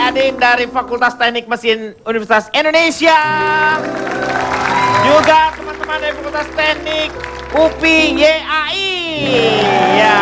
adik-adik dari Fakultas Teknik Mesin Universitas Indonesia. Juga teman-teman dari Fakultas Teknik UPI YAI. Ya.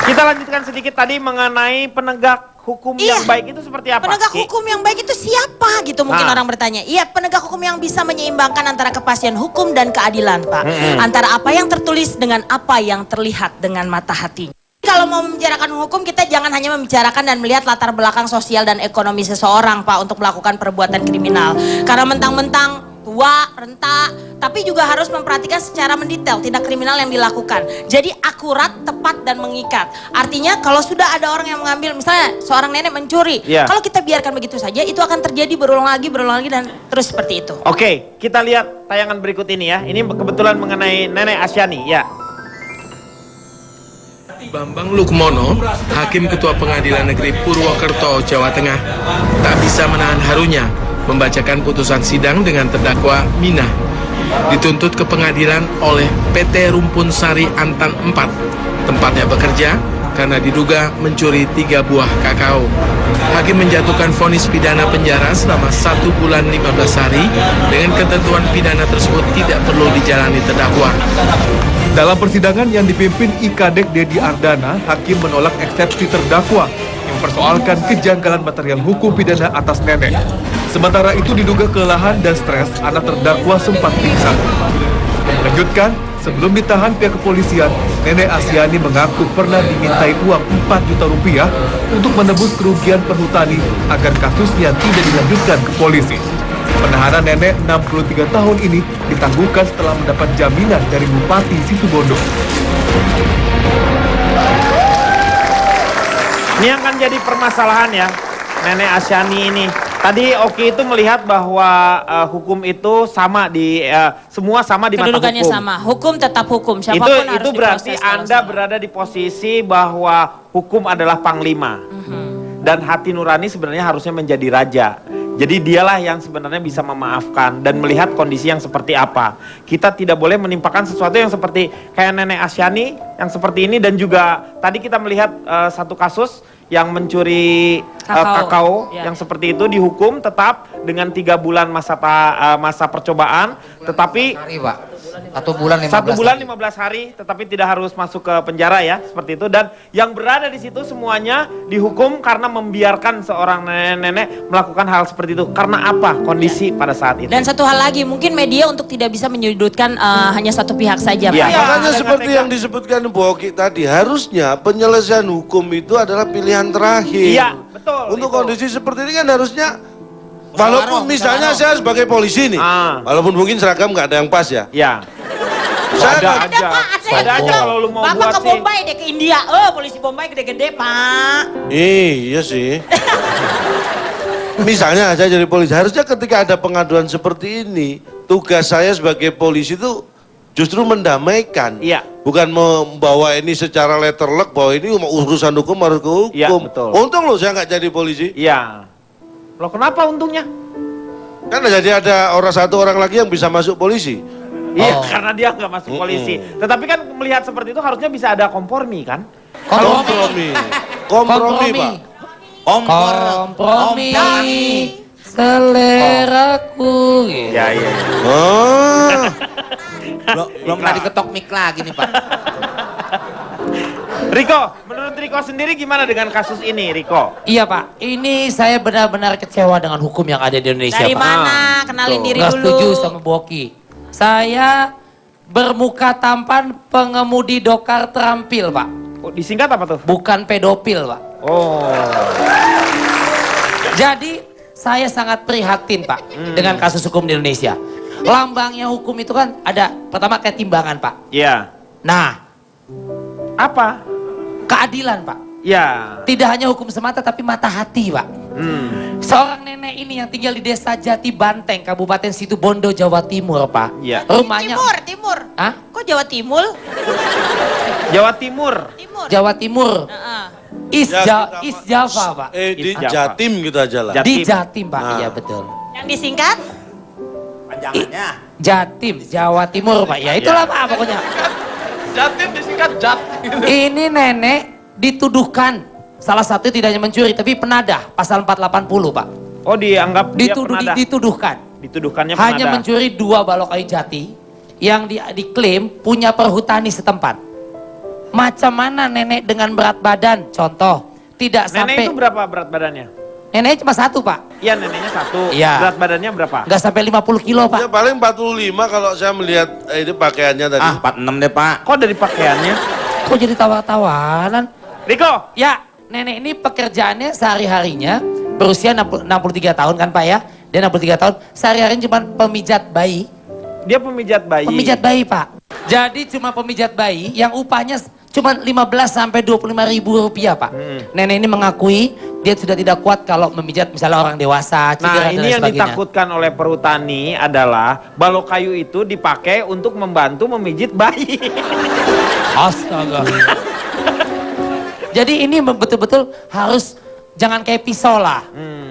Kita lanjutkan sedikit tadi mengenai penegak hukum yang baik itu seperti apa? Penegak hukum yang baik itu siapa gitu mungkin orang bertanya. Iya, penegak hukum yang bisa menyeimbangkan antara kepastian hukum dan keadilan, Pak. Antara apa yang tertulis dengan apa yang terlihat dengan mata hatinya. Kalau mau membicarakan hukum, kita jangan hanya membicarakan dan melihat latar belakang sosial dan ekonomi seseorang, Pak, untuk melakukan perbuatan kriminal. Karena mentang-mentang tua, renta, tapi juga harus memperhatikan secara mendetail tindak kriminal yang dilakukan. Jadi akurat, tepat, dan mengikat. Artinya kalau sudah ada orang yang mengambil, misalnya seorang nenek mencuri, kalau kita biarkan begitu saja, itu akan terjadi berulang lagi, dan terus seperti itu. Oke, kita lihat tayangan berikut ini ya. Ini kebetulan mengenai Nenek Asyani, ya. Bambang Lukmono, Hakim Ketua Pengadilan Negeri Purwokerto, Jawa Tengah, tak bisa menahan harunya membacakan putusan sidang dengan terdakwa Minah. Dituntut ke pengadilan oleh PT Rumpun Sari Antan 4, tempatnya bekerja karena diduga mencuri 3 buah kakao. Hakim menjatuhkan vonis pidana penjara selama 1 bulan 15 hari dengan ketentuan pidana tersebut tidak perlu dijalani terdakwa. Dalam persidangan yang dipimpin IKADEK Dedi Ardana, hakim menolak eksepsi terdakwa yang mempersoalkan kejanggalan material hukum pidana atas nenek. Sementara itu diduga kelelahan dan stres, anak terdakwa sempat pingsan. Mengejutkan, sebelum ditahan pihak kepolisian, Nenek Asyani mengaku pernah dimintai uang 4 juta rupiah untuk menebus kerugian perhutani agar kasusnya tidak dilanjutkan ke polisi. Penahanan nenek 63 tahun ini ditangguhkan setelah mendapat jaminan dari Bupati Situbondo. Ini yang akan jadi permasalahan ya, Nenek Asyani ini. Tadi Oki itu melihat bahwa hukum itu sama di semua sama di mata Kedudukannya hukum. sama, hukum tetap hukum. Siapapun harus Itu berarti diproses kalau Anda salah. berada di posisi bahwa hukum adalah panglima. Dan hati nurani sebenarnya harusnya menjadi raja. Jadi dialah yang sebenarnya bisa memaafkan dan melihat kondisi yang seperti apa. Kita tidak boleh menimpakan sesuatu yang seperti kayak Nenek Asyani yang seperti ini, dan juga tadi kita melihat satu kasus yang mencuri kakao yang seperti itu dihukum tetap dengan 3 bulan masa percobaan, tetapi hari, Pak. 1 bulan 15 1 bulan hari. 15 hari, tetapi tidak harus masuk ke penjara ya, seperti itu. Dan yang berada di situ semuanya dihukum karena membiarkan seorang nenek-nenek melakukan hal seperti itu. Karena apa? Kondisi pada saat itu. Dan satu hal lagi, mungkin media untuk tidak bisa menyudutkan hanya satu pihak saja, Pak. Ya, Makanya seperti yang disebutkan Bu Oki tadi, harusnya penyelesaian hukum itu adalah pilihan terakhir. Iya, betul. Untuk itu. kondisi seperti ini kan harusnya, walaupun misalnya saya sebagai polisi nih, walaupun mungkin seragam nggak ada yang pas ya. Ya. Saya Ada kan- aja. Ada aja kalau lu mau Bapak buat ke sih. Bombay deh, ke India. Polisi Bombay gede-gede, Pak. Iya sih. Misalnya saya jadi polisi, harusnya ketika ada pengaduan seperti ini, tugas saya sebagai polisi itu justru mendamaikan. Iya. Bukan membawa ini secara letterlek bahwa ini urusan hukum harus ke hukum. Iya, betul. Untung loh saya nggak jadi polisi. Iya. Loh kenapa untungnya? Kan jadi ada satu orang lagi yang bisa masuk polisi. Iya, karena dia nggak masuk polisi. Tetapi kan melihat seperti itu harusnya bisa ada kompromi kan? Kompromi. Kompromi, Pak. Kompromi seleraku. Iya, iya. Oh. Belum tadi ketok mic lagi nih, Pak. Riko, menurut Riko sendiri gimana dengan kasus ini, Riko? Iya, Pak. Ini saya benar-benar kecewa dengan hukum yang ada di Indonesia, Dari Pak. mana? Kenalin diri Nggak dulu. setuju sama Boki. Saya bermuka tampan pengemudi dokar terampil, Pak. Oh, disingkat apa tuh? Bukan pedofil, Pak. Oh. Jadi saya sangat prihatin, Pak, dengan kasus hukum di Indonesia. Lambangnya hukum itu kan ada, pertama kayak timbangan, Pak. Iya. Nah, Apa? keadilan, Pak. Ya. Tidak hanya hukum semata, tapi mata hati, Pak. Seorang nenek ini yang tinggal di desa Jati Banteng, Kabupaten Situbondo, Jawa Timur, Pak. Iya. Rumahnya... Timur. Hah? Kok Jawa Timur? Jawa Timur. Timur. Jawa Timur. East Java, Pak. Di Java. Jatim gitu aja lah. Jatim. Di Jatim, Pak. Nah. Iya, betul. Yang disingkat? Jatim, Jawa Timur, Pak. Ya itulah, Pak, pokoknya. Jatim disingkat Jat. Ini nenek dituduhkan Salah satu tidak hanya mencuri, tapi penadah, pasal 480 Pak. Oh, dianggap dia penadah. Dituduhkan. Dituduhkannya penadah. Hanya mencuri 2 balok kayu jati yang diklaim punya perhutani setempat. Macam mana nenek dengan berat badan? Contoh, tidak Nenek sampai... itu berapa berat badannya? Neneknya cuma 1 Pak. Iya, neneknya 1. Iya. Berat badannya berapa? Nggak sampai 50 kilo Pak. Ya paling 45 kalau saya melihat ini pakaiannya tadi. 46 deh Pak. Kok dari pakaiannya? Kok jadi tawa-tawanan? Riko, Ya, nenek ini pekerjaannya sehari-harinya berusia 63 tahun kan Pak ya. Dia 63 tahun, sehari-harinya cuma pemijat bayi. dia pemijat bayi. Pemijat bayi Pak. Jadi cuma pemijat bayi yang upahnya cuma 15 sampai 25 ribu rupiah Pak. Nenek ini mengakui dia sudah tidak kuat kalau memijat misalnya orang dewasa, Nah, cedera dan ini lain yang sebagainya. ditakutkan oleh perhutani adalah balok kayu itu dipakai untuk membantu memijit bayi. Astaga. Jadi ini betul-betul harus jangan kayak pisau lah.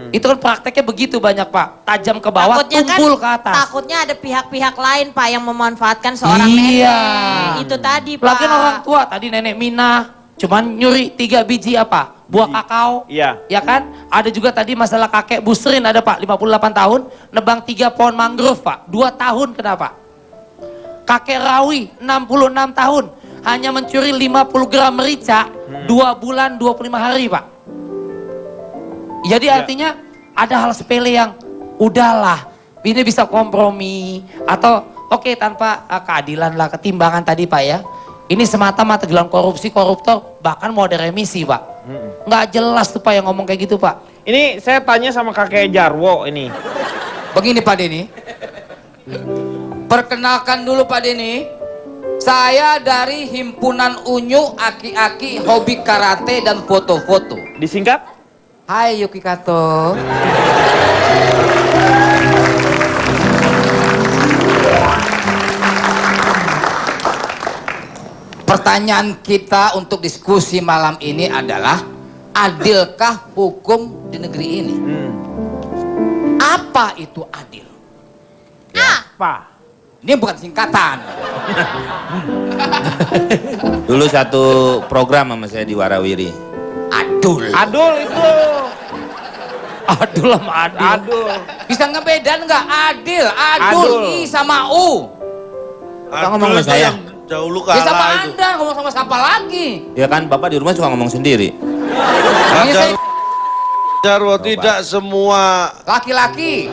Itu kan prakteknya begitu banyak Pak. Tajam ke bawah, tumpul ke atas. Takutnya ada pihak-pihak lain Pak yang memanfaatkan seorang Iya. nenek. Itu tadi Pak. Lagian orang tua, tadi nenek Mina cuman nyuri 3 biji apa? Buah kakao. Iya. Ya kan? Ada juga tadi masalah kakek Busrin ada Pak, 58 tahun, nebang 3 pohon mangrove Pak. 2 tahun kenapa? Kakek Rawi, 66 tahun, hanya mencuri 50 gram merica, 2 bulan 25 hari Pak. Jadi artinya ada hal sepele yang udahlah, ini bisa kompromi atau oke, tanpa keadilan lah, ketimbangan tadi Pak ya. Ini semata-mata gelang korupsi, koruptor, bahkan mau ada remisi Pak. Nggak jelas tuh Pak yang ngomong kayak gitu Pak. Ini saya tanya sama kakek Jarwo ini. Begini Pak Denny, perkenalkan dulu Pak Denny, saya dari Himpunan Unyu Aki-Aki Hobi Karate dan Foto-Foto. Disingkat? Hai Yuki Kato. Pertanyaan kita untuk diskusi malam ini adalah, adilkah hukum di negeri ini? Apa itu adil? Apa? Ini bukan singkatan. Dulu satu program sama saya di Warawiri. Adul. Adul itu. Adul sama adil. Adul. Bisa ngebedain nggak? Adil, adul, Adul. I sama U. Bapak ngomong sama itu saya. yang jauh lu Ya sama kalah itu. Anda, ngomong sama siapa lagi? Ya kan Bapak di rumah suka ngomong sendiri. Ini saya Jarwo, tidak semua laki-laki.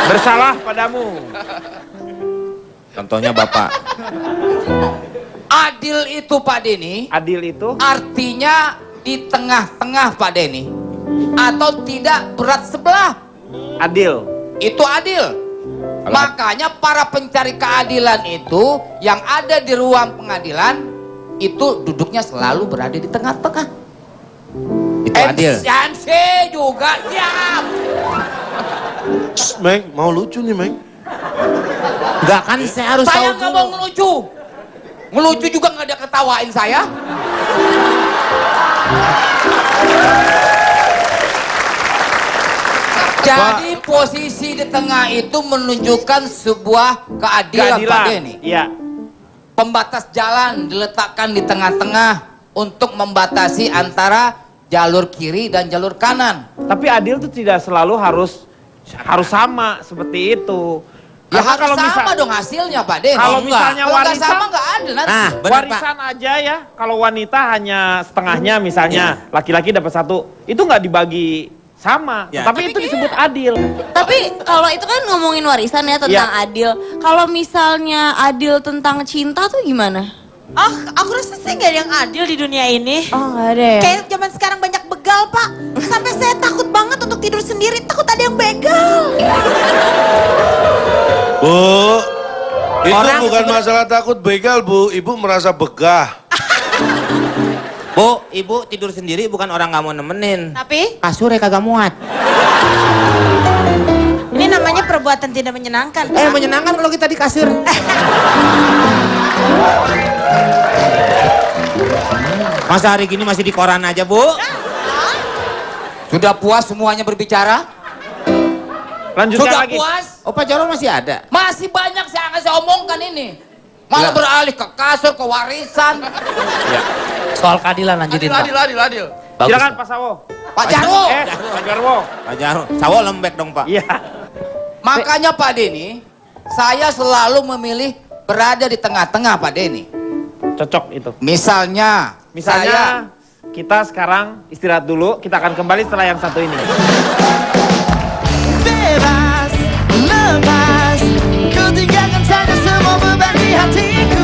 Bersalah padamu. Contohnya Bapak. Adil itu Pak Denny, Adil itu artinya di tengah-tengah Pak Denny. Atau tidak berat sebelah. adil. Itu adil. Makanya para pencari keadilan itu yang ada di ruang pengadilan itu duduknya selalu berada di tengah-tengah. Itu adil. MC juga diam. Meng, mau lucu nih Meng. Enggak kan saya harus Saya tahu nggak dulu. mau ngelucu. Ngelucu juga nggak ada ketawain saya. Jadi posisi di tengah itu menunjukkan sebuah keadilan Pak Denny. Iya. Pembatas jalan diletakkan di tengah-tengah untuk membatasi antara jalur kiri dan jalur kanan. Tapi adil itu tidak selalu harus sama seperti itu. Ya Karena harus sama dong hasilnya Pak Denny. Kalau Enggak. misalnya Kalau nggak warisan- sama nggak adil nanti. Nah, benar Pak. warisan aja ya, kalau wanita hanya setengahnya misalnya, laki-laki dapat 1, itu nggak dibagi sama, Ya, tapi itu disebut adil. Tapi kalau itu kan ngomongin warisan ya tentang adil. Kalau misalnya adil tentang cinta tuh gimana? Oh, aku rasa sih nggak ada yang adil di dunia ini. Oh nggak ada ya? Kayak zaman sekarang banyak begal Pak. Sampai saya takut banget untuk tidur sendiri, takut ada yang begal. Bu, itu Orang bukan masalah takut begal Bu, Ibu merasa begah. Bu, Ibu tidur sendiri bukan orang nggak mau nemenin. Tapi Kasurnya kagak muat. ini namanya perbuatan tidak menyenangkan. Pak. Menyenangkan kalau kita di kasur. Masa hari gini masih di koran aja, Bu? Sudah puas semuanya berbicara? Lanjutkan Sudah lagi. puas? Oh, Pak Jarwo masih ada. Masih banyak yang akan saya omongkan ini. Malah beralih ke kasur, ke warisan. Soal keadilan lanjutin Pak. adil. Bagus, Silakan Pak. Pak Sawo. Pak Jarwo. Pak Jarwo. Pak Jarwo, Sawo lembek dong Pak. Iya. Makanya Pak Denny, saya selalu memilih berada di tengah-tengah Pak Denny. Cocok itu. Misalnya Kita sekarang istirahat dulu. Kita akan kembali setelah yang satu ini. Bebas, lepas, ku tinggalkan saja semua beban di hatiku.